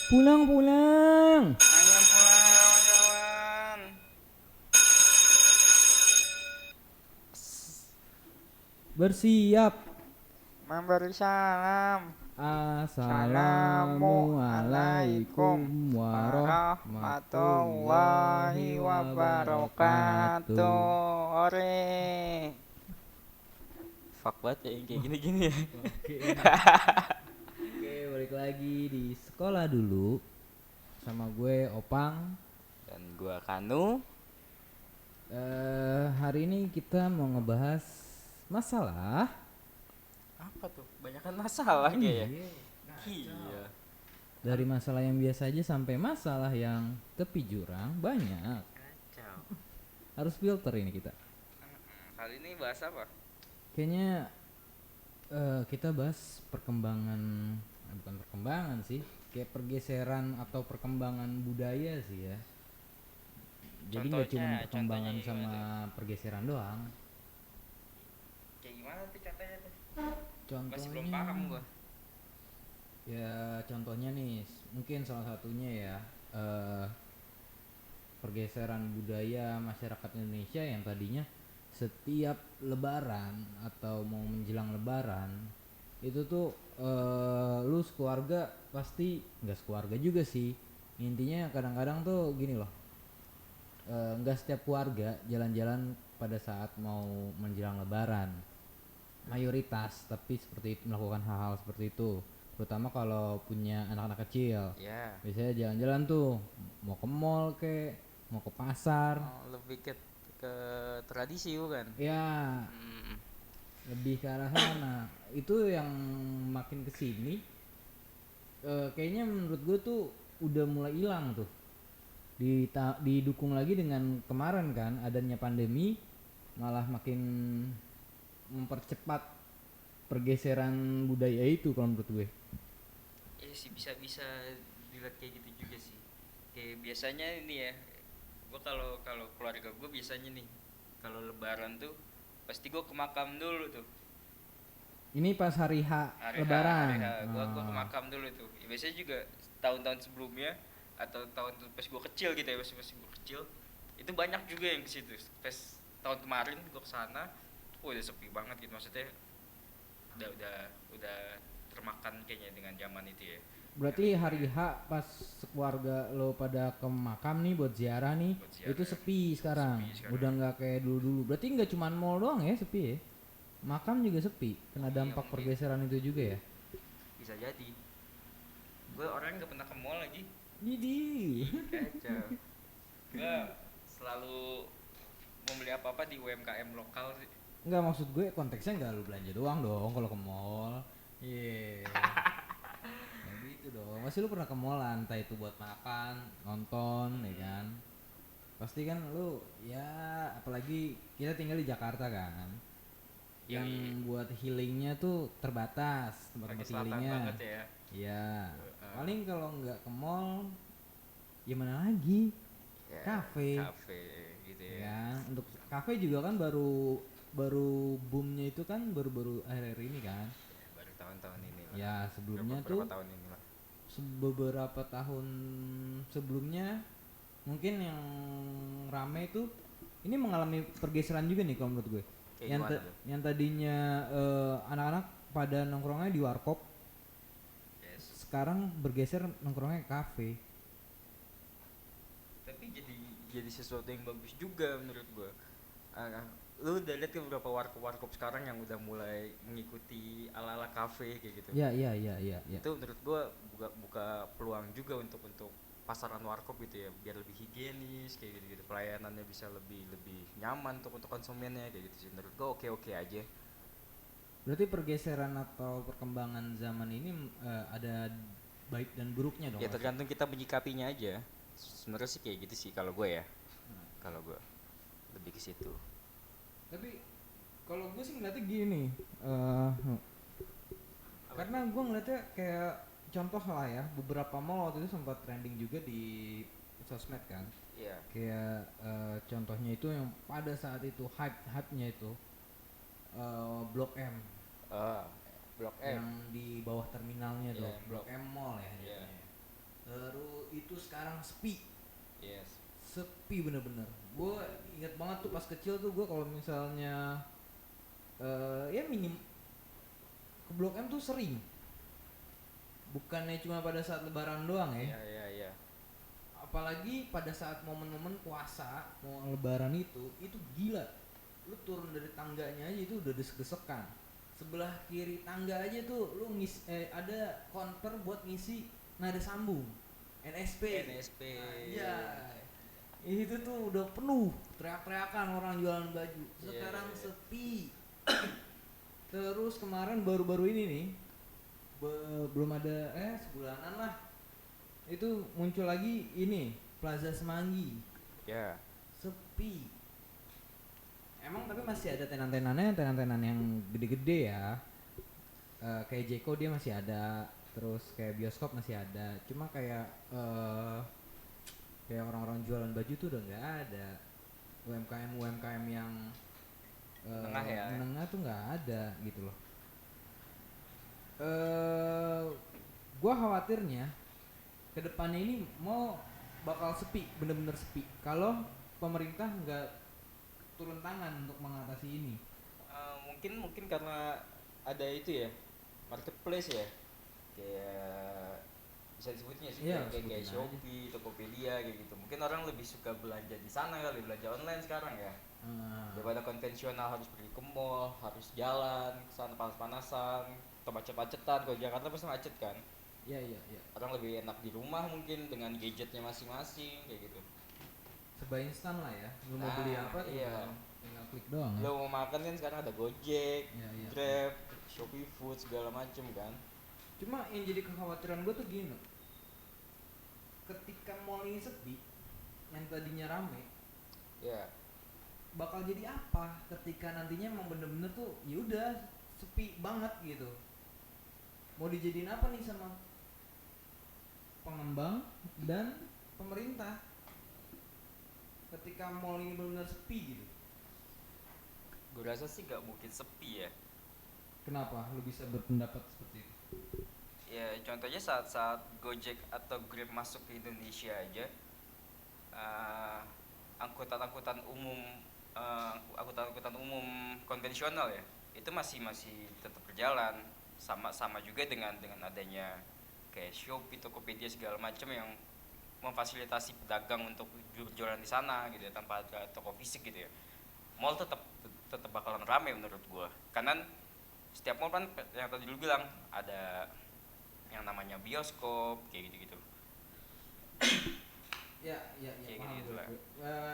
Pulang, pulang. Hanya pulang kawan. Bersiap. Memberi salam. Assalamualaikum Assalamualaikum warahmatullahi warahmatullahi wabarakatuh. wabarakatuh. Ore. Fuck banget ya yang kayak gini-gini ya. Oke, balik lagi di sekolah dulu sama gue Opang. Dan gua Kanu. Hari ini kita mau ngebahas masalah. Apa tuh? Banyakan masalah kayaknya. Iya, Iya. dari masalah yang biasa aja sampai masalah yang tepi jurang banyak. Kacau. Harus filter ini kita. Kali ini bahas apa? Kayaknya kita bahas perkembangan, bukan perkembangan sih, kayak pergeseran atau perkembangan budaya sih ya. Jadi nggak cuma perkembangan Contohnya sama gimana? pergeseran doang. Kayak gimana tuh contohnya tuh? Masih belum Contohnya, paham gua. ya contohnya nih, mungkin salah satunya ya pergeseran budaya masyarakat Indonesia yang tadinya setiap Lebaran atau mau menjelang Lebaran itu tuh lu sekeluarga pasti, nggak sekeluarga juga sih, intinya kadang-kadang tuh gini loh, nggak setiap keluarga jalan-jalan pada saat mau menjelang Lebaran, mayoritas tapi seperti itu, melakukan hal-hal seperti itu terutama kalau punya anak-anak kecil. Ya. Biasanya jalan-jalan tuh mau ke mall ke, mau ke pasar. Oh, lebih ke tradisi bukan? Ya, Hmm. lebih ke arah sana. Itu yang makin kesini kayaknya menurut gue tuh udah mulai hilang tuh. Didukung lagi dengan kemarin kan adanya pandemi, malah makin mempercepat pergeseran budaya itu kalau menurut gue. Iya sih bisa dilihat kayak gitu juga sih. Kayak biasanya ini ya, gue kalau kalau keluarga gue biasanya nih, kalau Lebaran tuh pasti gue ke makam dulu tuh. Ini pas hari H Hari H, Lebaran. gue ke makam dulu tuh. Ya, biasanya juga tahun-tahun sebelumnya atau tahun pas gue kecil gitu ya, pas gue kecil itu banyak juga yang ke situ. Pas tahun kemarin gue kesana, udah sepi banget gitu, maksudnya udah termakan kayaknya dengan zaman itu ya. Berarti hari H pas keluarga lo pada ke makam nih buat ziarah nih, Buat ziarah itu sepi sekarang. sepi sekarang. Udah nggak kayak dulu-dulu. Berarti nggak cuma mall doang ya sepi ya? Makam juga sepi. Kena Iya, dampak mungkin. pergeseran itu juga ya. Bisa jadi. Gue orang nggak pernah ke mall lagi. Jadi Kacau. Gue selalu membeli apa-apa di UMKM lokal sih. nggak, maksud gue konteksnya nggak lu belanja doang dong kalau ke mall. Iya. Nah gitu dong. Masih lu pernah ke mall lah, entah itu buat makan, nonton, ya kan? Pasti kan lu ya, apalagi kita tinggal di Jakarta kan. Yang Yoi. buat healingnya tuh terbatas Lagi tempat-tempat selatan healingnya. banget ya. Iya. Uh, Paling kalau nggak ke mall, ya mana lagi? ya, Kafe. kafe gitu ya. Ya, untuk kafe juga kan baru baru boomnya itu kan baru-baru akhir-akhir ini kan. Ya, baru tahun-tahun ini lah. Ya sebelumnya Beberapa tuh tahun ini lah. beberapa tahun sebelumnya mungkin yang rame itu ini mengalami pergeseran juga nih kalau menurut gue. Kayak gimana tuh? Yang tadinya anak-anak pada nongkrongnya di warkop, Yes. sekarang bergeser nongkrongnya ke kafe. Tapi jadi sesuatu yang bagus juga menurut gua. Lu udah lihat kan beberapa warkop sekarang yang udah mulai mengikuti ala-ala kafe kayak gitu. Ya, iya. Itu menurut gua buka peluang juga untuk pasaran warkop gitu ya, biar lebih higienis kayak gitu, pelayanannya bisa lebih nyaman untuk konsumennya kayak gitu sih. Menurut gua oke aja. Berarti pergeseran atau perkembangan zaman ini ada baik dan buruknya dong Ya pasti. tergantung kita menyikapinya aja. Sebenarnya sih kayak gitu sih kalau gue ya. Kalau gue lebih ke situ. Tapi kalau gue sih ngeliatnya gini, eh karena gue ngeliatnya kayak contoh lah ya, beberapa mall waktu itu sempat trending juga di sosmed kan. Iya. Kayak contohnya itu yang pada saat itu hype-nya itu Blok M Ah, Blok yang M. di bawah terminalnya Iya, tuh, yang Blok Blok. M Mall ya Iya. jadinya. Terus itu sekarang sepi, Yes. sepi bener-bener. Gue inget banget tuh pas kecil tuh gue kalau misalnya ya minim ke Blok M tuh sering. Bukannya cuma pada saat lebaran doang ya. Iya, iya, iya. Apalagi pada saat momen-momen puasa mau lebaran itu gila. Lu turun dari tangganya aja itu udah desek-desekan. Sebelah kiri tangga aja tuh lu ada konter buat ngisi nada sambung NSP. NSP. Iya. Itu tuh udah penuh, teriak-teriakan orang jualan baju. Sekarang Iya. sepi. Terus kemarin baru-baru ini nih, belum ada sebulanan lah. Itu muncul lagi ini Plaza Semanggi. Ya. Sepi. Emang tapi masih ada tenan-tenannya, tenan-tenan yang gede-gede ya. Kayak Jeko dia masih ada, terus kayak bioskop masih ada. Cuma kayak orang-orang jualan baju tuh udah nggak ada. UMKM UMKM yang Menengah ya. menengah tuh nggak ada gitu loh. Gua khawatirnya kedepannya ini bakal sepi, bener-bener sepi. Kalau pemerintah nggak turun tangan untuk mengatasi ini. Mungkin karena ada itu ya, marketplace ya, kayak bisa disebutnya sih, Iya, kayak sebutin aja. Shopee, Tokopedia kayak gitu. Mungkin orang lebih suka belanja di sana kali, belanja online sekarang ya, daripada konvensional harus pergi ke mall, harus jalan kesana panas-panasan atau macet-macetan. Kalau Jakarta pasti macet kan. Iya, iya, iya. Orang lebih enak di rumah mungkin dengan gadgetnya masing-masing kayak gitu. Serba instan lah ya. Lu mau beli apa Iya. tinggal klik doang ya. Lo mau makan kan sekarang ada Gojek, Iya, iya. Grab, Shopee Food segala macem kan. Cuma yang jadi kekhawatiran gue tuh gini, ketika mall ini sepi, yang tadinya rame, Ya, bakal jadi apa ketika nantinya emang bener-bener tuh yaudah sepi banget gitu. Mau dijadiin apa nih sama pengembang dan pemerintah ketika mall ini benar-benar sepi gitu? gue rasa sih gak mungkin sepi ya. Kenapa lu bisa berpendapat seperti itu? Ya contohnya saat Gojek atau Grab masuk ke Indonesia aja, eh, angkutan-angkutan umum angkutan-angkutan umum konvensional ya, itu masih tetap berjalan, sama juga dengan adanya kayak Shopee, Tokopedia segala macam yang memfasilitasi pedagang untuk berjualan di sana gitu ya, tanpa ada toko fisik gitu ya. Mall tetap bakalan rame menurut gua, karena setiap mall kan yang tadi lu bilang ada yang namanya bioskop kayak gitu-gitu. Ya, ya, ya, Kayak paham gitu gue. lah.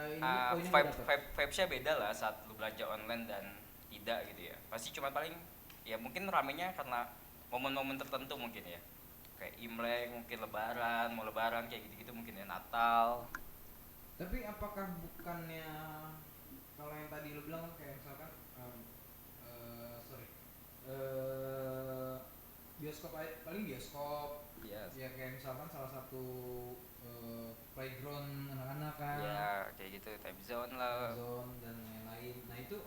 Ini poinnya gue dapet. Vibesnya beda lah saat lu belanja online dan tidak gitu ya. Pasti cuma paling ya mungkin ramenya karena momen-momen tertentu mungkin ya, kayak Imlek, mungkin Lebaran, mau Lebaran kayak gitu-gitu, mungkin ya Natal. Tapi apakah bukannya kalau yang tadi lu bilang kayak misalkan sorry bioskop paling bioskop Yes. ya, kayak misalkan salah satu playground anak-anak kan, Ya kayak gitu, time zone lah. zone dan lain-lain. Nah itu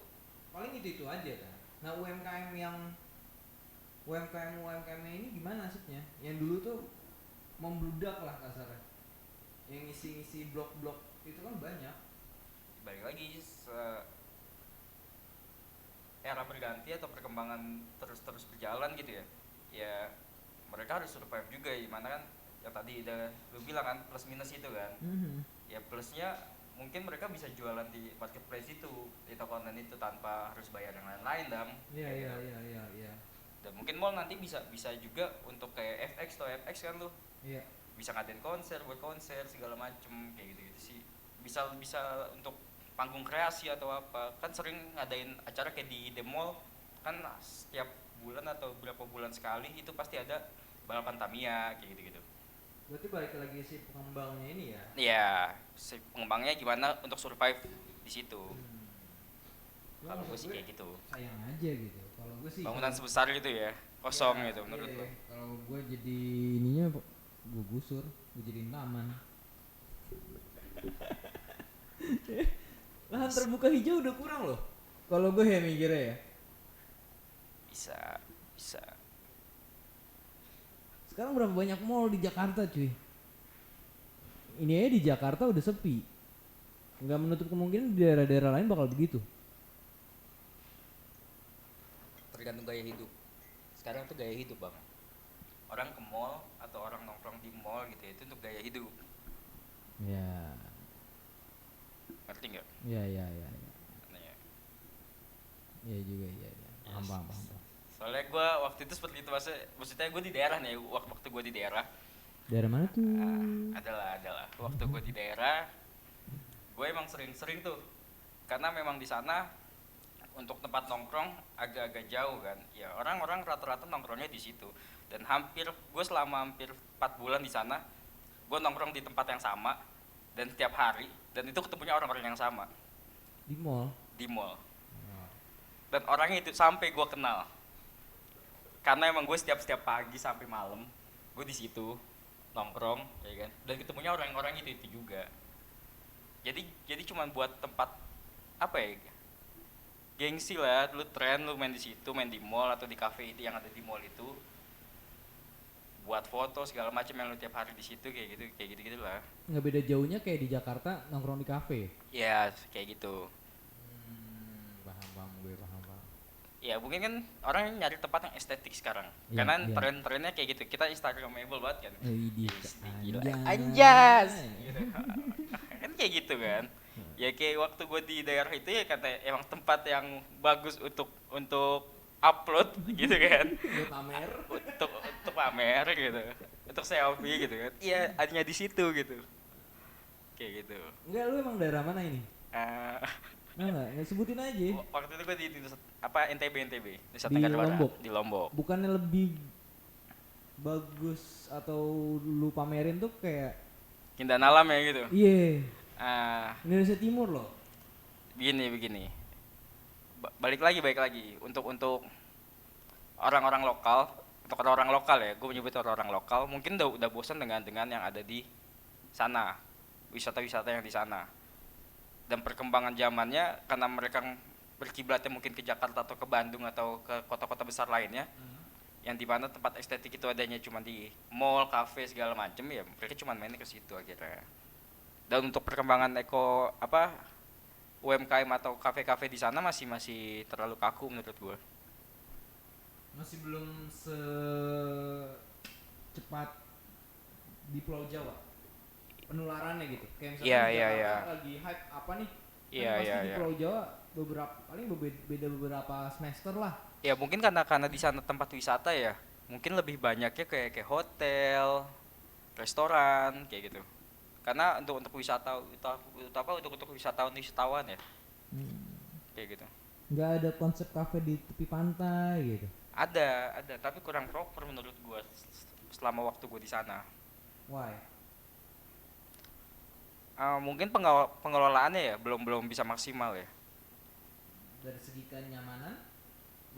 paling itu aja kan. Nah UMKM ini gimana nasibnya? Yang dulu tuh membludak lah kasarnya, yang ngisi-ngisi blok-blok itu kan banyak. Balik lagi era berganti atau perkembangan terus berjalan gitu ya. Ya mereka harus survive juga, gimana kan yang tadi udah lu bilang kan, plus minus itu kan. Ya plusnya mungkin mereka bisa jualan di marketplace itu, di toko online itu, tanpa harus bayar yang lain-lain dam. Iya, Kayak iya, gitu. iya. Dan mungkin mall nanti bisa juga untuk kayak FX atau FX kan tuh, Iya. bisa ngadain konser, buat konser segala macem kayak gitu sih. Bisa untuk panggung kreasi atau apa, kan sering ngadain acara kayak di The Mall kan, setiap bulan atau berapa bulan sekali itu pasti ada balapan Tamiya kayak gitu. Berarti balik lagi si pengembangnya ini ya. Iya, si pengembangnya gimana untuk survive di situ. Kalau gue sih kayak gitu. Sayang aja gitu. Kalau gue sih Bangunan sebesar gitu ya, kosong gitu menurut iya. lo. Kalau gue jadi ininya gue gusur, gue jadiin taman. Lahan terbuka hijau udah kurang loh. Kalau gue ya mikirnya ya. Bisa. Sekarang berapa banyak mall di Jakarta cuy? ini aja di Jakarta udah sepi. Nggak menutup kemungkinan di daerah-daerah lain bakal begitu. Tergantung gaya hidup. Sekarang tuh gaya hidup bang. Orang ke mall atau orang nongkrong di mall gitu ya, itu untuk gaya hidup. Ya, Ngerti nggak? ya, ya, ya, ya. Nah, ya. Ya juga, ya, ya. Paham, Yes. paham, paham, paham. Soalnya gue waktu itu seperti itu, maksudnya gue di daerah nih, waktu gue di daerah. Daerah mana tuh? Adalah waktu gue di daerah, gue emang sering-sering tuh, karena memang di sana untuk tempat nongkrong agak-agak jauh kan ya, orang-orang rata-rata nongkrongnya di situ. Dan gue selama hampir 4 bulan di sana, gue nongkrong di tempat yang sama dan tiap hari, dan itu ketemunya orang-orang yang sama Di mall. di mall. Dan orangnya itu sampai gue kenal, karena emang gue setiap pagi sampai malam gue di situ nongkrong ya kan, dan ketemunya orang-orang itu juga. Jadi cuman buat tempat apa ya, gengsi lah, lu tren lu main di situ, main di mall atau di cafe itu yang ada di mall itu, buat foto segala macam yang lu tiap hari di situ, kayak gitu lah. Nggak beda jauhnya kayak di Jakarta nongkrong di kafe. Ya kayak gitu. Paham, paham, gue paham, paham. Ya mungkin kan orang nyari tempat yang estetik sekarang, Iya, karena iya. tren-trennya kayak gitu, kita instagramable banget kan. Widih, Gila, anjas. anjas gitu. Kan kayak gitu kan. Ya kayak waktu gue di daerah itu ya, kata emang tempat yang bagus untuk upload gitu kan. Buat pamer. Untuk pamer gitu, untuk selfie gitu kan. Iya, hanya di situ gitu, kayak gitu. Enggak, lu emang daerah mana ini? Eh, Nggak sebutin aja. waktu itu gue di NTB, Nusa Di Tenggara Barat, Lombok? di Lombok. Bukannya lebih bagus atau lu pamerin tuh kayak Keindahan alam ya gitu. iya, Ah, Indonesia Timur loh. begini. Balik lagi untuk orang-orang lokal, untuk orang-orang lokal ya, gue menyebut orang-orang lokal mungkin udah bosan dengan yang ada di sana, wisata-wisata yang di sana. Dan perkembangan zamannya, karena mereka berkiblatnya mungkin ke Jakarta atau ke Bandung atau ke kota-kota besar lainnya, yang dimana tempat estetik itu adanya cuma di mall, cafe segala macem, ya mereka cuma mainnya ke situ akhirnya. Dan untuk perkembangan UMKM atau kafe-kafe di sana masih terlalu kaku menurut gue. Masih belum secepat di Pulau Jawa penularannya gitu. Kayak misalnya di Jakarta lagi hype apa nih? Kan pasti di Pulau Jawa paling beda beberapa semester lah. Ya mungkin karena di sana tempat wisata ya, mungkin lebih banyaknya kayak hotel, restoran kayak gitu. Karena untuk wisatawan ya, kayak gitu. Nggak ada konsep kafe di tepi pantai gitu. Ada, tapi kurang proper menurut gua selama waktu gua di sana. Why? Mungkin pengelolaannya ya belum bisa maksimal ya. Dari segi kenyamanan,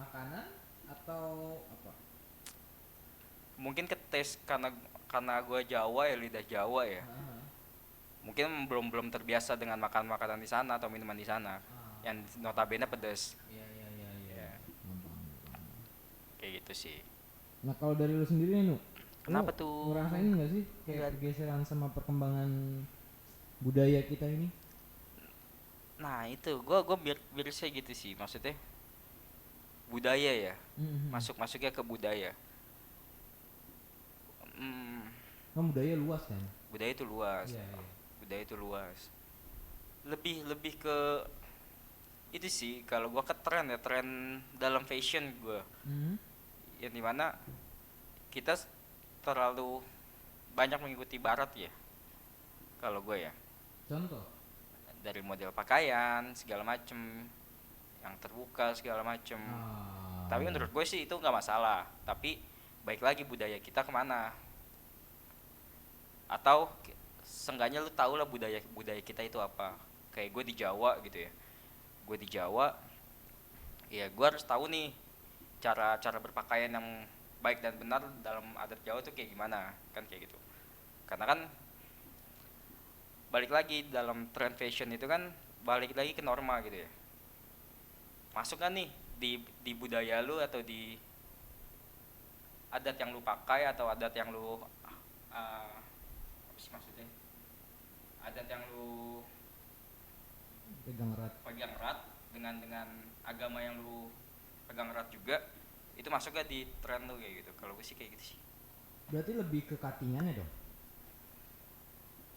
makanan atau apa? Mungkin ke tes, karena gua Jawa ya, lidah Jawa ya. Mungkin belum terbiasa dengan makanan di sana atau minuman di sana yang notabene pedas. Iya. Kayak gitu sih. Nah kalau dari lu sendiri nih, Nu, Kenapa lu tuh? ngerasain nggak sih kayak pergeseran sama perkembangan budaya kita ini? Nah itu gua biasanya gitu sih, maksudnya budaya ya, masuknya ke budaya. Kan budaya luas kan? Budaya itu luas. Iya. Budaya itu luas. Lebih ke itu sih, kalau gua ke tren dalam fashion gua. Yang dimana kita terlalu banyak mengikuti barat ya, kalau gue ya, Contoh? dari model pakaian segala macem, yang terbuka segala macem. Tapi menurut gue sih itu nggak masalah, tapi baik lagi budaya kita kemana, atau seenggaknya lu tau lah budaya kita itu apa. Kayak gue di Jawa gitu ya, ya gue harus tahu nih cara berpakaian yang baik dan benar dalam adat Jawa tuh kayak gimana kan, kayak gitu. Karena kan balik lagi dalam trend fashion itu kan balik lagi ke norma gitu ya, masuk kan nih di budaya lu atau di adat yang lu pakai atau adat yang lu apa sih maksudnya, adat yang lu pegang erat. pegang erat dengan agama yang lu pegang erat juga, itu masuknya di tren lu kayak gitu. Kalau gue sih kayak gitu sih. Berarti lebih ke cuttingannya dong.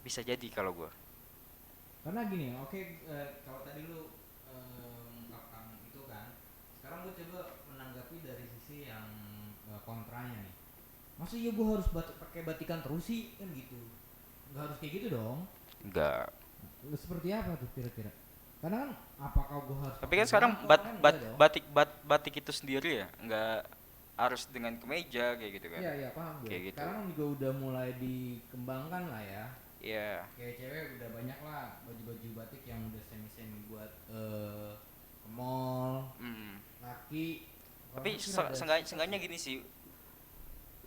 Bisa jadi kalau gue. Karena gini, oke, kalau tadi lu mengungkapkan itu kan, sekarang gue coba menanggapi dari sisi yang kontranya nih. Masa iya gue harus pakai batikan terus sih kan gitu? Nggak harus kayak gitu dong. Enggak. Seperti apa tuh kira-kira? Karena kan apakah gue harus Tapi pakai kan sekarang belangkon kan enggak dong? batik itu sendiri ya, enggak harus dengan kemeja kayak gitu kan. Iya iya paham gue. Kayak gitu. Sekarang juga udah mulai dikembangkan lah ya. Iya. Kayak cewek udah banyak lah baju-baju batik yang udah semi-semi buat ke mall. Hmm. Laki. Tapi seenggaknya gini sih,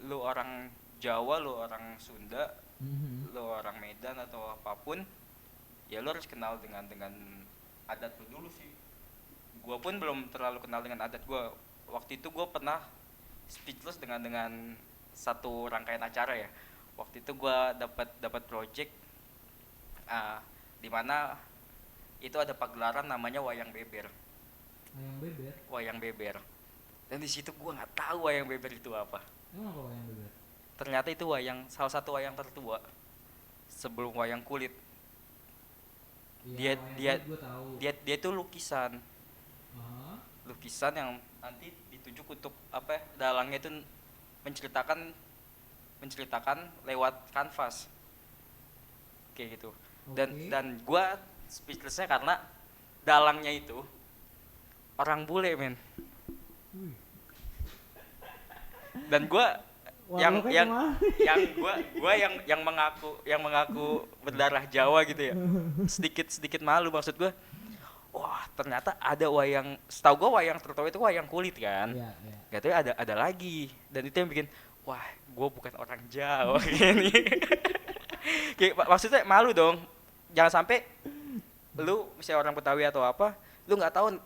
lu orang Jawa, lu orang Sunda, lu orang Medan atau apapun, ya lu harus kenal dengan adat lu dulu sih. Gua pun belum terlalu kenal dengan adat gua. Waktu itu gua pernah speechless dengan satu rangkaian acara ya. Waktu itu gua dapat project di mana itu ada pagelaran namanya wayang beber. Wayang beber. Wayang beber. Dan di situ gua nggak tahu wayang beber itu apa. Emang apa wayang beber? Ternyata itu salah satu wayang tertua sebelum wayang kulit. Iya, Dia itu lukisan. Uh-huh. Lukisan yang nanti ditujuk untuk apa? Dalangnya itu menceritakan lewat kanvas. Kayak gitu. Dan gua speechlessnya karena dalangnya itu orang bule, men. Dan gua yang mengaku berdarah Jawa gitu ya, sedikit malu. Maksud gua, wah ternyata ada wayang, setahu gua wayang tertua itu wayang kulit kan, gak tahu ada lagi. Dan itu yang bikin, wah gua bukan orang Jawa ini. Kayak maksudnya malu dong, jangan sampai lu misalnya orang Betawi atau apa, lu nggak tahu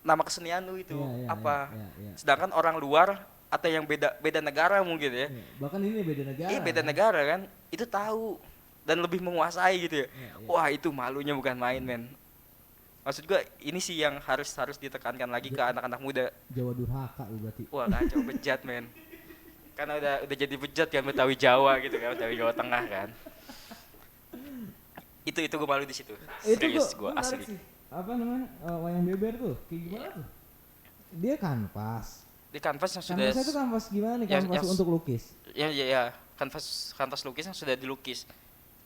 nama kesenian lu itu apa. Sedangkan orang luar atau yang beda negara mungkin ya. Bahkan ini beda negara. Iya beda negara kan, itu tahu dan lebih menguasai gitu ya. Wah itu malunya bukan main, men. Maksud gua ini sih yang harus ditekankan lagi ke anak-anak muda. Jawa durhaka lu berarti. Wah kacau, bejat, men. Karena udah jadi bejat kan, Betawi Jawa gitu kan, Betawi Jawa Tengah kan. Itu gua malu di situ. Serius gua asli. Sih. Apa namanya? Wayang beber tuh. Kayak gimana tuh? Dia kanvas. Di kanvas yang sudah. Kanvas itu kanvas gimana nih? Kanvas untuk lukis. Ya. Kanvas lukis yang sudah dilukis.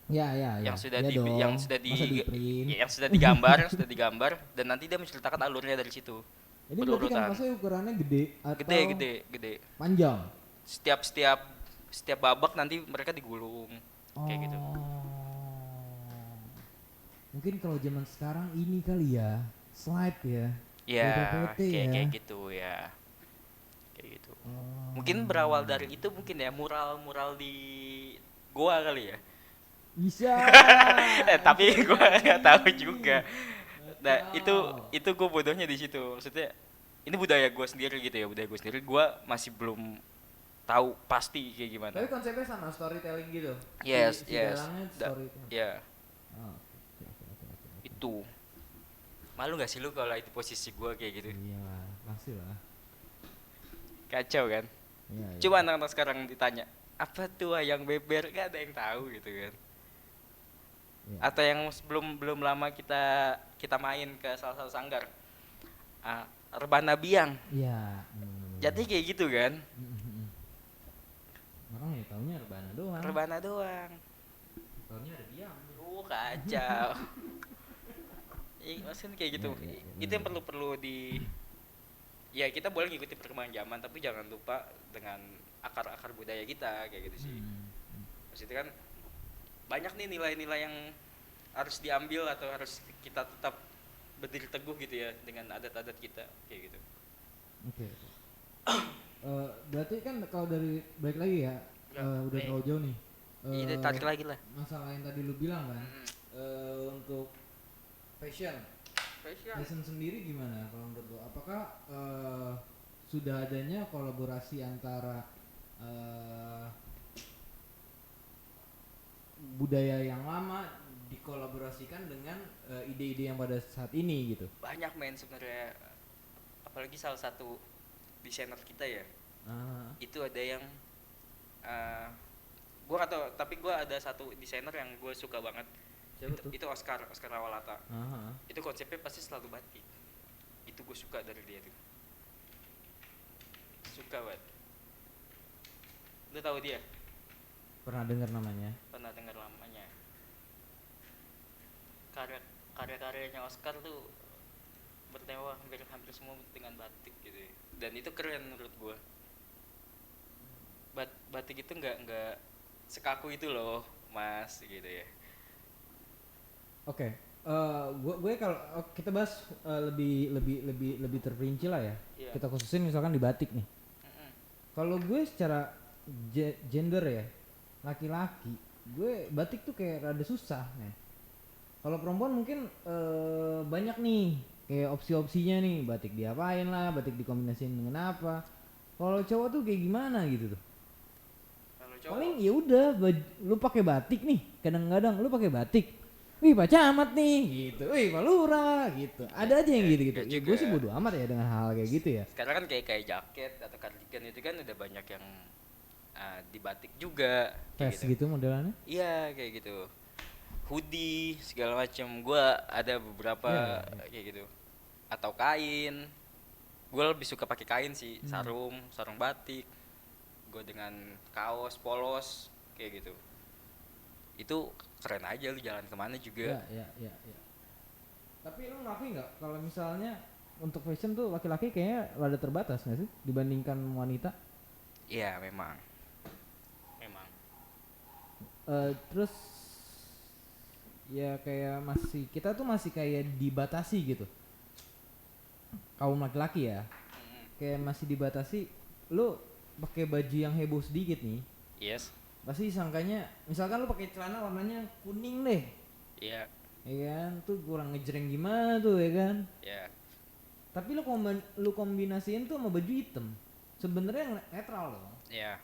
Ya. Yang sudah yang sudah digambar dan nanti dia menceritakan alurnya dari situ. Ini berarti kanvasnya ukurannya gede atau gede. Panjang. Setiap babak nanti mereka digulung. Kayak gitu. Mungkin kalau zaman sekarang ini kali ya, slide ya. Ya, kayak gitu ya. Kayak gitu. Mungkin berawal dari itu mungkin ya, mural di goa kali ya. Bisa. Tapi gue nggak tahu juga. Nah itu gue bodohnya di situ. Maksudnya ini budaya gue sendiri gitu ya, gue masih belum tahu pasti kayak gimana. Tapi konsepnya sama storytelling gitu. Yes. Storytelling. Ya. Itu. Malu nggak sih lu kalau itu posisi gue kayak gitu? Iya, pasti lah. Kacau kan? Iya. Coba anak-anak sekarang ditanya, apa tuh wayang beber? Gak ada yang tahu gitu kan. Ya. Atau yang belum lama kita main ke salah satu sanggar, rebana biang. Iya. Jadi kayak gitu kan? Orang ya taunya rebana doang. Taunya ada biang. Kacau. Maksudnya kayak gitu. Ya. Itu yang perlu ya kita boleh ngikutin perkembangan zaman, tapi jangan lupa dengan akar budaya kita kayak gitu sih. Maksudnya kan banyak nih nilai-nilai yang harus diambil atau harus kita tetap berdiri teguh gitu ya dengan adat-adat kita kayak gitu. Oke. Berarti kan kalau dari balik lagi ya, udah terlalu jauh nih. Iya, tarik lagi lah. Masalah yang tadi lu bilang kan, untuk fashion sendiri gimana kalau menurut lo? Apakah sudah adanya kolaborasi antara budaya yang lama dikolaborasikan dengan ide-ide yang pada saat ini gitu. Banyak men sebenarnya, apalagi salah satu desainer kita ya, Ah, itu ada yang uh, gue gak tau, tapi gue ada satu desainer yang gue suka banget. siapa tuh? Itu Oscar Lawalata. Ah, Itu konsepnya pasti selalu batik. Itu gue suka dari dia tuh, suka banget. Lu tahu dia? pernah dengar namanya. Pernah dengar lamanya? Karya Karya-karyanya Oscar tuh bertema hampir semua dengan batik gitu ya. Dan itu keren menurut gue. Batik itu nggak sekaku itu loh mas gitu ya. Oke, gue kalau kita bahas lebih terperinci lah ya. Iya. Kita khususin misalkan di batik nih. Mm-mm. Kalau gue secara gender ya, laki-laki, gue batik tuh kayak rada susah nih. Kalau perempuan mungkin banyak nih kayak opsi-opsinya nih, batik diapain lah, batik dikombinasiin dengan apa. Kalau cowok tuh kayak gimana gitu tuh? Kalau cowok Paling ya udah lu pakai batik nih, kadang-kadang lu pakai batik. Wih Pak Camat nih gitu, wih Pak Lurah gitu. Ada aja yang gitu-gitu. Nggak Ya juga. gue sih bodo amat ya dengan hal kayak gitu ya. Sekarang kan kayak jaket atau kardigan itu kan udah banyak yang dibatik juga kayak Fast gitu modelannya. iya kayak gitu, hoodie segala macam. Gua ada beberapa Iya, iya. kayak gitu, atau kain. Gue lebih suka pakai kain sih, sarung batik. Gue dengan kaos polos kayak gitu, itu keren aja, lu jalan kemana juga. Ya. Tapi lu ngakui nggak kalau misalnya untuk fashion tuh laki-laki kayaknya rada terbatas nggak sih dibandingkan wanita? Iya memang. Terus ya kayak kita tuh masih kayak dibatasi gitu. Kaum laki-laki ya, Mm, kayak masih dibatasi. Lu pakai baju yang heboh sedikit nih, yes. pasti sangkanya misalkan lu pakai celana warnanya kuning deh, Iya. ya kan, tuh kurang ngejreng gimana tuh ya kan. Ya. Tapi lu kombinasiin tuh sama baju hitam, sebenarnya netral loh. Ya.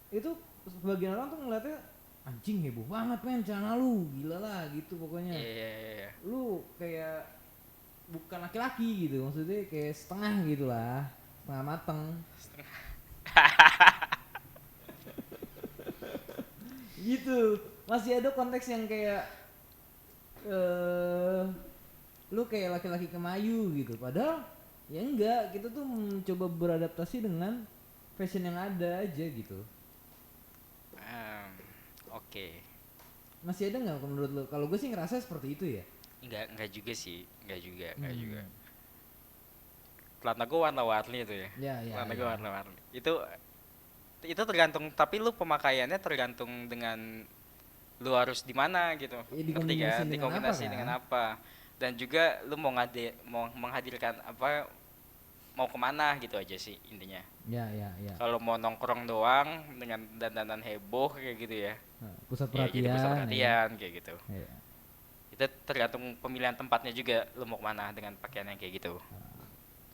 Itu sebagian orang tuh ngeliatnya anjing heboh banget men celana lu, gila lah gitu pokoknya. Iya. Lu kayak bukan laki-laki gitu, maksudnya kayak setengah gitulah, setengah mateng. Gitu, masih ada konteks yang kayak lu kayak laki-laki kemayu gitu, padahal ya enggak, kita tuh mencoba beradaptasi dengan fashion yang ada aja gitu. Oke. Masih ada nggak menurut lu? Kalau gue sih ngerasa seperti itu ya. Enggak juga sih, enggak juga. Hmm. Celana gue warna-warni itu ya. Ya. Celana gue warna-warni. Itu tergantung, tapi lu pemakaiannya tergantung dengan lu harus di mana gitu. Ya, Ngerti kan? dikombinasi dengan Dikombinasi apa kan? dengan apa? Dan juga lu mau menghadirkan apa, mau kemana gitu aja sih intinya. Ya. Kalau mau nongkrong doang dengan dandanan heboh kayak gitu ya, Nah, pusat ya perhatian. jadi pusat perhatian kayak gitu. Ya. Itu tergantung pemilihan tempatnya juga, lu mau kemana dengan pakaian yang kayak gitu.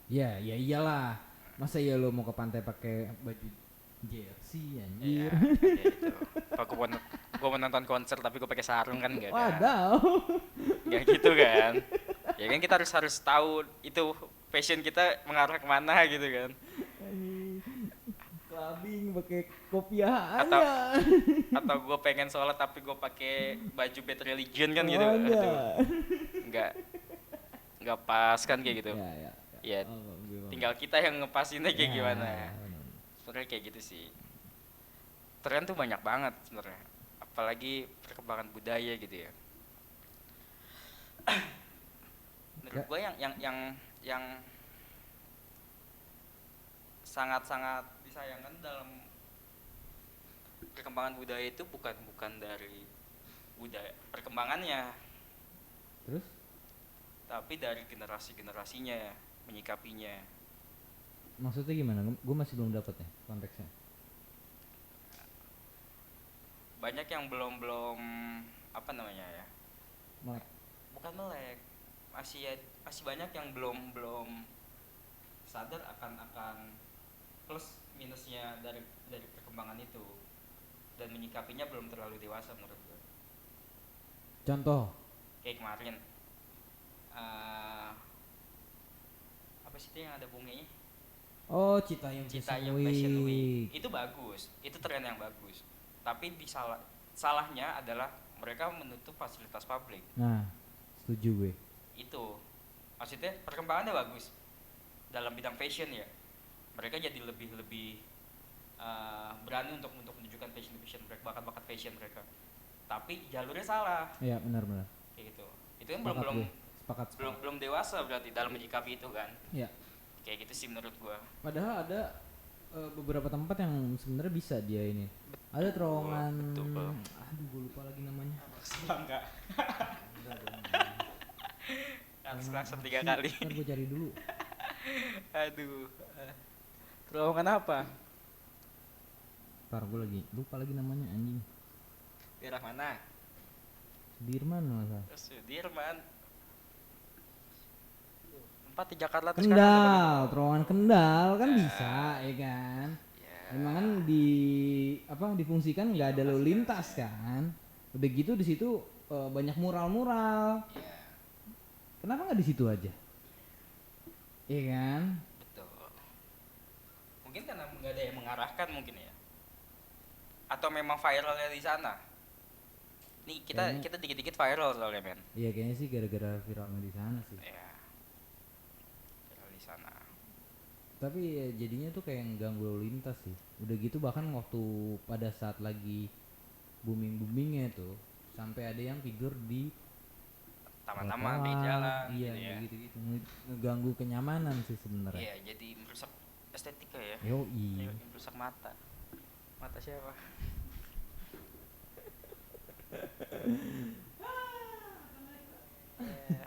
Ya iyalah. Masa ya lo mau ke pantai pakai baju jersey Iya, anjir. kayak gitu. Kalau gua mau nonton konser tapi gua pakai sarung kan enggak kan. Wadaw. Enggak gitu kan. Ya kan kita harus tahu itu fashion kita mengarah kemana gitu kan. Clubbing pakai kopiah Atau aja. atau gue pengen sholat tapi gue pakai baju Bad Religion kan gitu. Oh, Aduh, enggak. nggak pas kan kayak gitu. Ya. Ya Oh, gimana? tinggal kita yang ngepasinnya kayak Ya, gimana. benar. Sebenarnya kayak gitu sih. Tren tuh banyak banget sebenarnya. Apalagi perkembangan budaya gitu ya. Menurut gue yang sangat-sangat disayangkan dalam perkembangan budaya itu bukan dari budaya perkembangannya, Terus? tapi dari generasinya menyikapinya. Maksudnya gimana? Gue masih belum dapet ya konteksnya. Banyak yang belum apa namanya ya, Melek. bukan melek, masih banyak yang belum sadar akan plus minusnya dari perkembangan itu, dan menyikapinya belum terlalu dewasa menurut gue. Contoh. Kayak kemarin eh, apa sih itu yang ada bunganya, Oh, Citayam Citayam Fashion Fashion Week. Week. Itu bagus, itu tren yang bagus, tapi salahnya adalah mereka menutup fasilitas publik. Nah, setuju gue. Itu maksudnya perkembangannya bagus dalam bidang fashion ya, mereka jadi lebih lebih berani untuk menunjukkan fashion mereka, bakat-bakat fashion mereka, tapi jalurnya salah Iya, benar-benar. kayak gitu. Itu kan belum Sepakat belum gue. Sepakat, belum sepakat. belum dewasa berarti dalam menyikapi itu kan, Iya. kayak gitu sih menurut gua. Padahal ada beberapa tempat yang sebenarnya bisa dia ini. Ada terowongan. Betul. Aduh, gue lupa lagi namanya. Bangga Enggak dong. harus Terowongan klakson apa 3 sih? kali. Ntar gue cari dulu. Aduh, terowongan apa? Ntar gue lagi lupa lagi namanya anjing. Daerah mana? Sudirman masa. Sudirman. Tempat di Jakarta tuh sekarang ada Kendal, banyak. terowongan Kendal kan Ya. bisa, ya kan? Ya. Emang kan difungsikan nggak ada lalu lintas kan? Udah gitu di situ banyak mural-mural. Ya, Kenapa nggak di situ aja? Iya kan? betul. Mungkin karena nggak ada yang mengarahkan mungkin ya. Atau memang viralnya di sana. Nih Kayaknya- kita dikit-dikit viral soalnya men. Iya kayaknya sih gara-gara viralnya di sana sih. Ya. Viral di sana. Tapi ya jadinya tuh kayak ngeganggu lalu lintas sih. Udah gitu bahkan waktu pada saat lagi boomingnya tuh sampai ada yang tidur di Taman-taman di trotoar. jalan Iya gitu ya. gitu-gitu. Ngeganggu kenyamanan sih sebenarnya. Iya, jadi merusak estetika ya. Yoi. Iya, merusak mata. Mata siapa? Ya,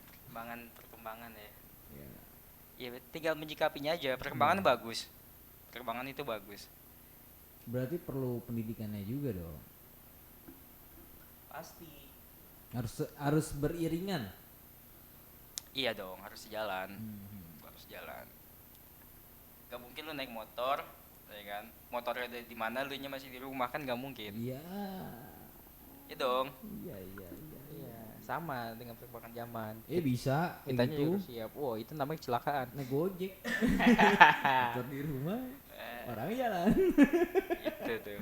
perkembangan ya. Ya. Ya tinggal menyikapinya aja. Perkembangan bagus. Perkembangan itu bagus. Berarti perlu pendidikannya juga dong. Pasti. Harus beriringan. Iya dong, harus jalan. Harus jalan. Gak mungkin lu naik motor, ya kan? Motornya ada di mana, lu nya masih di rumah kan gak mungkin. Iya. Iya dong. Iya. Iya, sama dengan perkembangan zaman. Bisa kayak Kitanya gitu. juga siap. Wow, itu namanya kecelakaan. Naik gojek. Motor di rumah. Orangnya jalan. Itu tuh.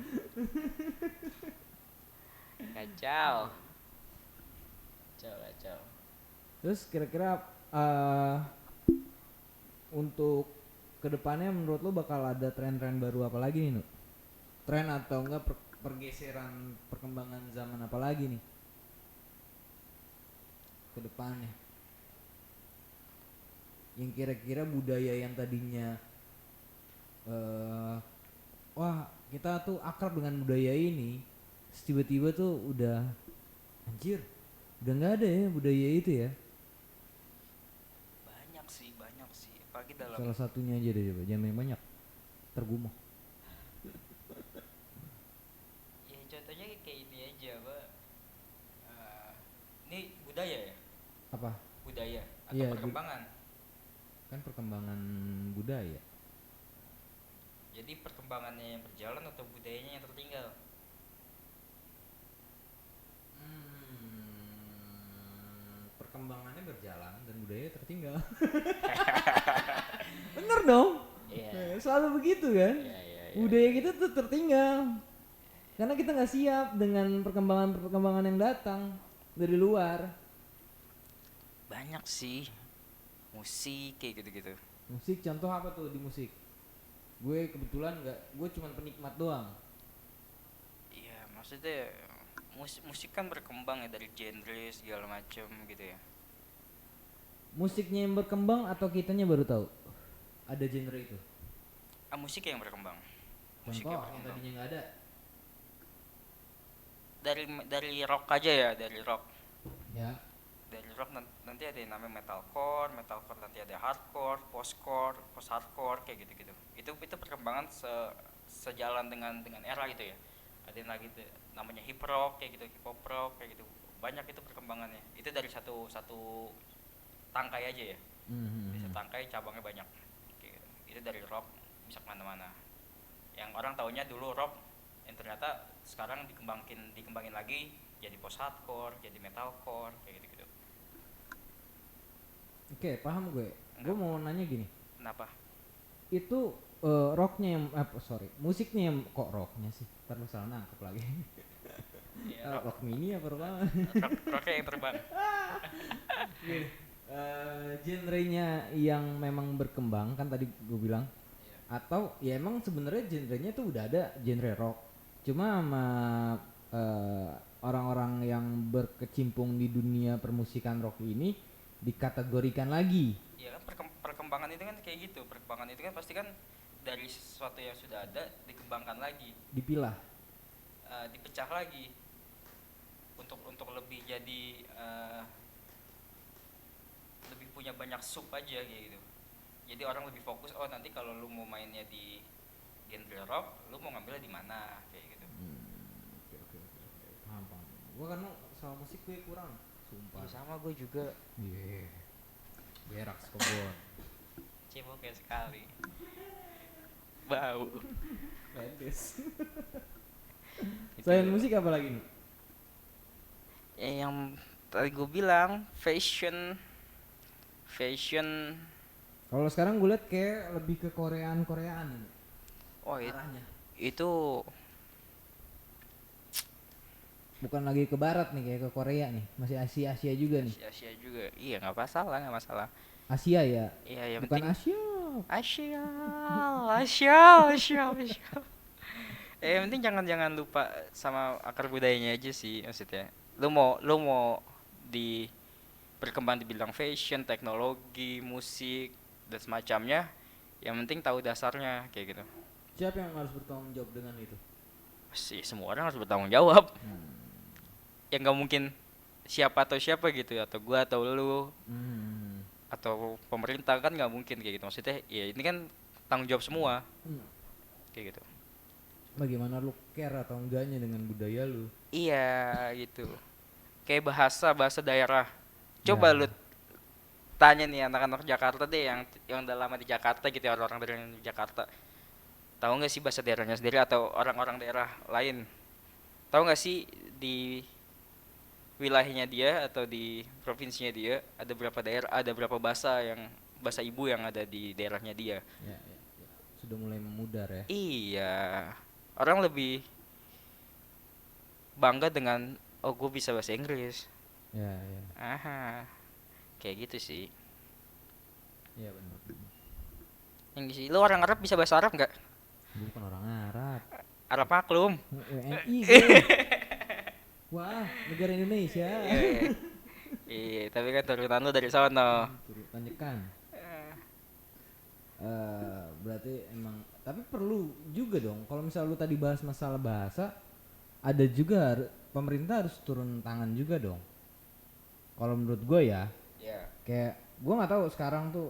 Kacau. Kacau. Terus kira-kira untuk kedepannya menurut lo bakal ada tren-tren baru apa lagi nih, Nuk? Tren atau enggak pergeseran perkembangan zaman apa lagi nih ke depannya? Yang kira-kira budaya yang tadinya wah kita tuh akrab dengan budaya ini, terus tiba-tiba tuh udah anjir, udah nggak ada ya budaya itu ya. Banyak sih. Apalagi dalam Salah satunya aja deh coba, jangan yang banyak tergumuh. ya contohnya kayak ini aja, Pak. Ini budaya ya? Apa? Budaya atau Iya, perkembangan? Kan perkembangan budaya. Jadi perkembangannya yang berjalan atau budayanya yang tertinggal? Perkembangannya berjalan dan budaya tertinggal. Bener dong. Iya. Selalu begitu kan. Iya. Budaya kita tuh tertinggal karena kita nggak siap dengan perkembangan yang datang dari luar. Banyak sih. Musik kayak gitu-gitu. Musik, contoh apa tuh di musik? Gue kebetulan nggak, gue cuman penikmat doang. Iya, maksudnya musik kan berkembang ya dari genre segala macam gitu ya. Musiknya yang berkembang atau kitanya baru tahu ada genre itu? Musik yang berkembang. Musik Contoh yang yang berkembang. tadinya nggak ada. Dari rock aja ya, dari rock. Ya. Dari rock nanti ada yang namanya metalcore nanti ada hardcore, post hardcore kayak gitu-gitu. Itu perkembangan sejalan dengan era gitu ya. Ada yang lagi namanya hip rock kayak gitu, hip hop rock kayak gitu. Banyak itu perkembangannya. Itu dari satu tangkai aja ya. Bisa tangkai cabangnya banyak. Kayak gitu. Itu dari rock bisa kemana-mana. Yang orang taunya dulu rock yang ternyata sekarang dikembangin lagi jadi post hardcore, jadi metalcore kayak gitu-gitu. Oke, paham gue. Gue mau nanya gini, Kenapa? itu rocknya yang sorry, musiknya yang kok rocknya sih? Ntar lu salah nangkep lagi. Ya, Rock mini apa rock apa? rocknya yang terbang. Gini, genrenya yang memang berkembang kan tadi gue bilang, Iya. atau ya emang sebenarnya genrenya tuh udah ada genre rock, cuma sama eh, orang-orang yang berkecimpung di dunia permusikan rock ini dikategorikan lagi, Iya kan perkembangan itu kan kayak gitu. Perkembangan itu kan pasti kan dari sesuatu yang sudah ada dikembangkan lagi, dipilah. dipecah lagi untuk lebih jadi lebih punya banyak sub aja kayak gitu. Jadi orang lebih fokus, oh nanti kalau lu mau mainnya di genre rock, lu mau ngambilnya di mana kayak gitu. Oke oke oke oke. Paham paham. Gua kan sama musik gue kurang, sumpah. Ya, sama gue juga. Iya. Berak sekebon. Cebok kayak sekali. Bau. Pedes. Itu Selain musik apa lagi nih? yang tadi gue bilang fashion, fashion. Kalau sekarang gue liat kayak lebih ke Koreaan ini Oh arahnya. itu Bukan lagi ke barat nih, kayak ke Korea nih. Masih Asia juga nih. Asia juga. Iya nggak masalah, nggak masalah. Asia ya. Iya yang Bukan penting Asia. Asia, Asia, Asia, Asia. Yang penting jangan lupa sama akar budayanya aja sih maksudnya. Lu mau di berkembang di bidang fashion, teknologi, musik dan semacamnya. Yang penting tahu dasarnya kayak gitu. Siapa yang harus bertanggung jawab dengan itu? Sih semua orang harus bertanggung jawab. Hmm. Ya nggak mungkin siapa atau siapa gitu ya, atau gua atau lu Hmm. atau pemerintah, kan nggak mungkin kayak gitu. Maksudnya ya ini kan tanggung jawab semua Hmm. kayak gitu. Bagaimana lu care atau enggaknya dengan budaya lu? Iya gitu. Kayak bahasa bahasa daerah. Coba Ya. lu tanya nih anak-anak Jakarta deh yang udah lama di Jakarta gitu ya, orang-orang dari Jakarta. Tahu nggak sih bahasa daerahnya sendiri atau orang-orang daerah lain? Tahu nggak sih di wilayahnya dia atau di provinsinya dia ada berapa daerah, ada berapa bahasa yang bahasa ibu yang ada di daerahnya dia? Ya. Sudah mulai memudar ya. Iya. Orang lebih bangga dengan oh gue bisa bahasa Inggris. Ya. Aha. Kayak gitu sih. Iya benar. Yang sih lu orang Arab bisa bahasa Arab nggak? Bukan orang Arab. Arab maklum. WNI gue. Wah, negara Indonesia. Iya, iya, tapi kan turunan lu dari sana. Turutannya kan. Berarti emang, tapi perlu juga dong. Kalau misalnya lu tadi bahas masalah bahasa, ada juga pemerintah harus turun tangan juga dong. Kalau menurut gue ya, Iya. kayak gue nggak tahu sekarang tuh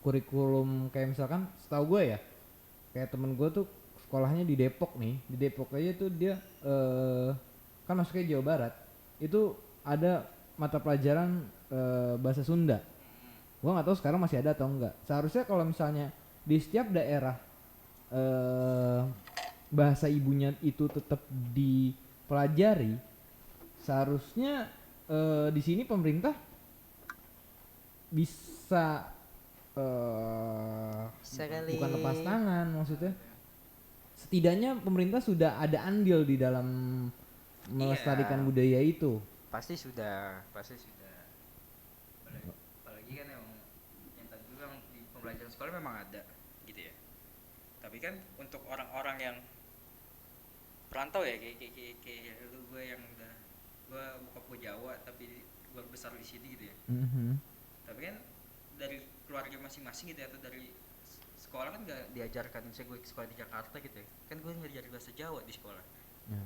kurikulum kayak misalkan setahu gue ya, kayak temen gue tuh sekolahnya di Depok nih, di Depok aja tuh dia kan masuknya Jawa Barat, itu ada mata pelajaran bahasa Sunda. Gue nggak tahu sekarang masih ada atau enggak. Seharusnya kalau misalnya di setiap daerah bahasa ibunya itu tetap dipelajari, seharusnya di sini pemerintah bisa Sekali. bukan lepas tangan, maksudnya setidaknya pemerintah sudah ada andil di dalam melestarikan Iya. budaya itu. Pasti sudah, pasti sudah. Apalagi kan yang tadi bilang di pembelajaran sekolah memang ada gitu ya. Tapi kan untuk orang-orang yang perantau ya kayak lu, gue yang udah gue bokap gue Jawa tapi gue besar di sini gitu ya. Tapi kan dari keluarga masing-masing gitu ya, atau dari sekolah kan nggak diajarkan. Misalnya gue sekolah di Jakarta gitu ya, kan gue ngajar bahasa Jawa di sekolah Ya.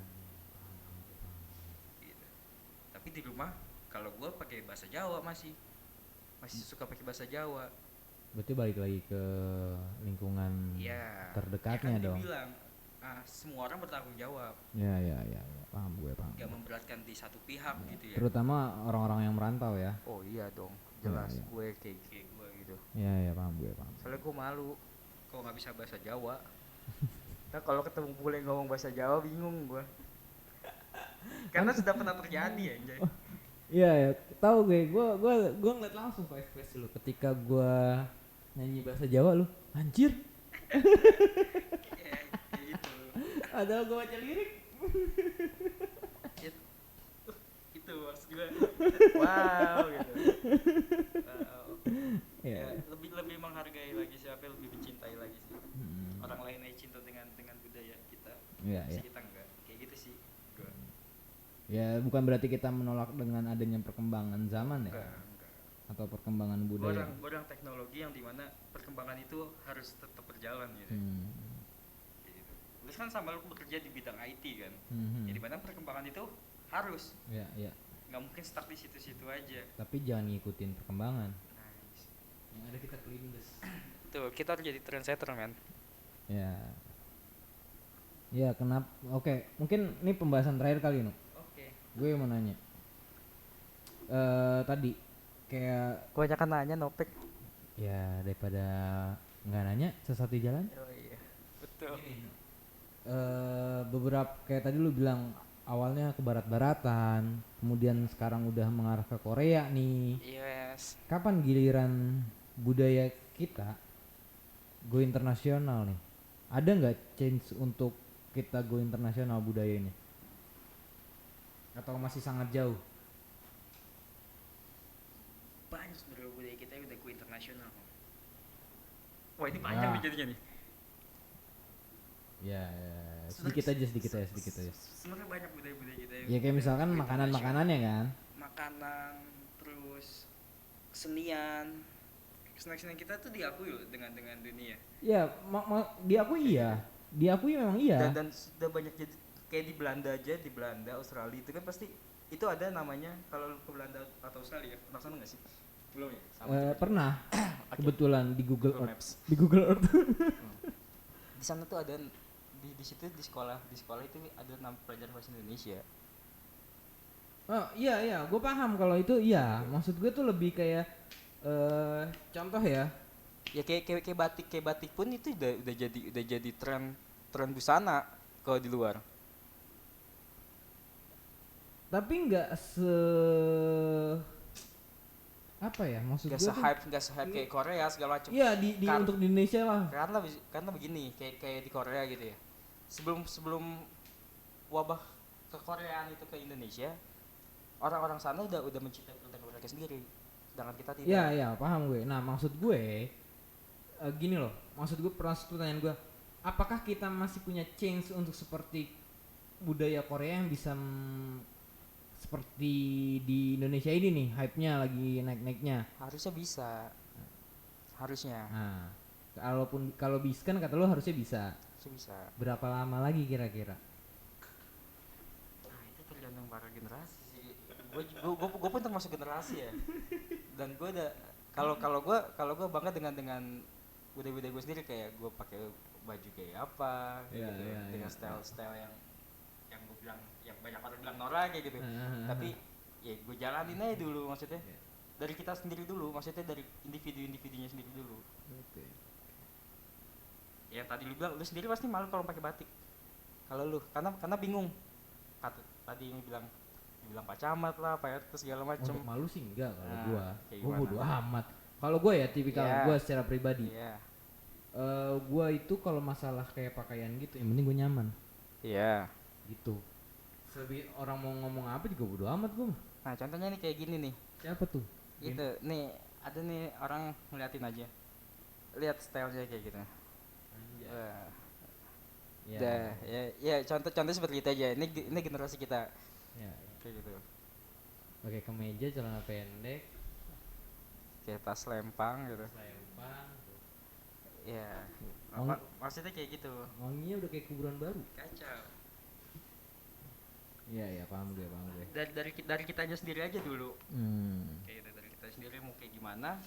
gitu. Tapi di rumah kalau gue pakai bahasa Jawa, masih suka pakai bahasa Jawa. Berarti balik lagi ke lingkungan Ya terdekatnya ya kan dong. dibilang semua orang bertanggung jawab, Ya, paham gue paham. nggak memberatkan di satu pihak gitu ya. Terutama orang-orang yang merantau ya. Oh iya dong, jelas. Iya. Gue kayak gue gitu. Ya paham gue paham. Soalnya gue malu kalau nggak bisa bahasa Jawa. Nah kalau ketemu bule ngomong bahasa Jawa bingung gue. Karena sudah pernah terjadi ya, Anjay. Iya ya, tahu gue ngeliat langsung kok ekspresi lu ketika gue nyanyi bahasa Jawa lu, anjir. Kayak gitu. Padahal gue baca lirik. It- itu maksud gue. Wow gitu. Wow. Ya, Iya. lebih lebih menghargai lagi siapa, lebih mencintai lagi sih. Hmm. Orang lain aja cinta dengan budaya kita. Iya, Terus iya. kita enggak. Kayak gitu sih. Gua. Ya bukan berarti kita menolak dengan adanya perkembangan zaman ya, Enggak. atau perkembangan Gua budaya. orang teknologi yang dimana perkembangan itu harus tetap berjalan gitu. Hmm. Kayak gitu. Terus kan sama lu bekerja di bidang IT kan. Hmm. Ya dimana perkembangan itu harus, Ya, ya. nggak mungkin stuck di situ-situ aja. Tapi jangan ngikutin perkembangan. Nice. Yang ada kita kelindes. Tuh, kita harus jadi trendsetter, man. Ya. Ya kenapa? Oke, mungkin ini pembahasan terakhir kali nu. Oke. Gue mau nanya. Tadi kayak Kebanyakan nanya Nopek. ya daripada nggak nanya sesat di jalan. Oh iya. Betul. Beberapa kayak tadi lu bilang awalnya ke barat-baratan, kemudian sekarang udah mengarah ke Korea nih. Yes. Kapan giliran budaya kita go internasional nih? Ada nggak change untuk kita go internasional budayanya? Atau masih sangat jauh? Banyak sebenarnya budaya kita yang udah go internasional. Wah, ini panjang Ya. nih jadinya nih. Ya, sedikit aja. Sebenarnya banyak budaya-budaya kita yang Ya kayak misalkan go makanan-makanannya kan. makanan, terus kesenian. Kesenian kita tuh diakui loh dengan dunia. Ya, diakui iya. Diakui memang iya. Dan sudah banyak jadi kayak di Belanda aja, di Belanda, Australia itu kan pasti itu ada namanya. Kalau lu ke Belanda atau Australia, pernah sana nggak sih? Belum ya? Pernah. Oke. Kebetulan di Google Google Earth. Maps. Di Google Earth. Di sana tuh ada di situ di sekolah itu ada nama pelajaran bahasa Indonesia. Oh iya, gue paham kalau itu iya. Maksud gue tuh lebih kayak contoh ya. Ya kayak batik pun itu udah jadi tren busana kalau di luar. Tapi nggak apa ya maksud Gak gue tuh? se-hype kayak Korea segala macam. Iya di untuk di Indonesia lah. Karena begini, kayak di Korea gitu ya. Sebelum wabah kekoreaan itu ke Indonesia, orang-orang sana udah mencintai produk mereka sendiri. Sedangkan kita tidak. Iya paham gue. Nah maksud gue gini loh. Maksud gue pertanyaan gue, apakah kita masih punya chance untuk seperti budaya Korea yang bisa seperti di Indonesia ini nih, hype-nya lagi naik-naiknya. Harusnya bisa. Harusnya. Nah, kalau bisa kan kata lo harusnya bisa. Bisa. Berapa lama lagi kira-kira? Nah, itu tergantung para generasi sih. Gue pun termasuk generasi ya. Dan gue udah kalau gue bangga dengan budaya gue sendiri, kayak gue pakai baju kayak apa Iya, gitu, iya, dengan iya. style yang gue bilang, yang banyak orang bilang norak kayak gitu. Tapi ya gue jalanin aja dulu, maksudnya Iya. dari kita sendiri dulu, maksudnya dari individunya sendiri dulu. Oke. Ya tadi lu bilang lu sendiri pasti malu kalau pakai batik. Kalau lu karena bingung. Tadi yang dibilang Pak Camat lah, Pak RT segala macem. Untuk malu sih enggak kalau Nah, gua. kayak Gua gimana? bodo amat. Kalau gua ya tipikal Iya. gua secara pribadi. Iya. Gua itu kalau masalah kayak pakaian gitu, yang penting gua nyaman. Iya. Gitu. Selebih orang mau ngomong apa juga bodo amat gua mah. Nah, contohnya nih kayak gini nih. Siapa tuh? Gitu. Nih, ada nih orang ngeliatin aja. Lihat stylenya kayak gitu. Ya. Ya contoh seperti itu aja. Ini generasi kita Ya. kayak gitu. Pakai kemeja, celana pendek, Kayak tas lempang gitu. selempang. Ya. Wangi- Maksudnya kayak gitu. Wanginya udah kayak kuburan baru. Kacau. Iya, paham gue. Dari kitanya sendiri aja dulu. Kayak gitu, dari kita sendiri mau kayak gimana,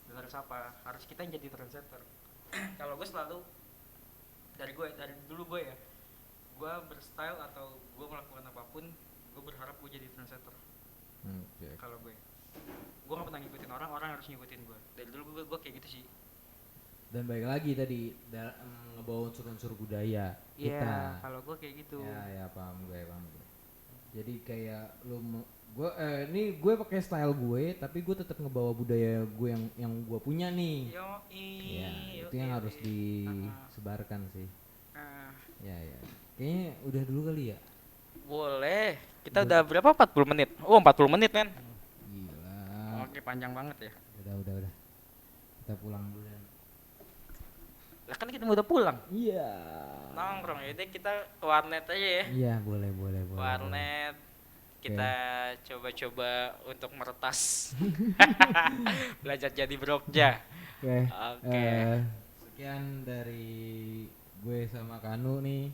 dan harus apa, harus kita yang jadi trendsetter. Kalau gue selalu dari dulu gue ya, gue berstyle atau gue melakukan apapun, gue berharap gue jadi trendsetter. Oke. Kalau gue nggak pernah ngikutin orang harus ngikutin gue. Dari dulu gue kayak gitu sih. Dan balik lagi tadi ngebawa unsur-unsur budaya kita. Iya, kalau gue kayak gitu. Ya, paham gue. Jadi kayak ini gue pakai style gue, tapi gue tetap ngebawa budaya gue yang gue punya nih. Ya, itu yang harus disebarkan sih. Ya. Kayaknya udah dulu kali ya. Boleh. Kita udah berapa? 40 menit. Oh, 40 menit, men. Gila. Oke, panjang banget ya. Udah. Kita pulang dulu dan. Lah kan kita udah pulang. Iya. Nongkrong ya, kita ke warnet aja ya. Iya, boleh. Warnet. Kita coba-coba untuk meretas. Belajar jadi brokja. Oke. Sekian dari gue sama Kanu nih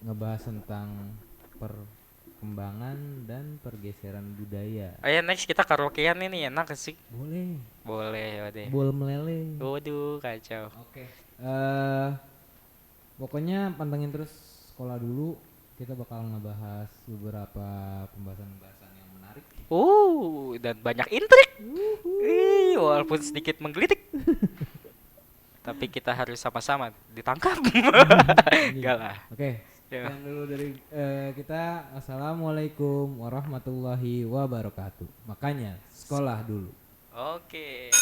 ngebahas tentang perkembangan dan pergeseran budaya. Ayo next kita karaokean ini enak sih. Boleh deh. Bol meleleh. Waduh, kacau. Oke. Pokoknya pantengin terus sekolah dulu. Kita bakal ngebahas beberapa pembahasan yang menarik. Dan banyak intrik. Walaupun sedikit menggelitik. Tapi kita harus sama-sama ditangkap. Enggak lah. Oke. Sekian dulu dari kita. Assalamualaikum warahmatullahi wabarakatuh. Makanya sekolah dulu. Oke.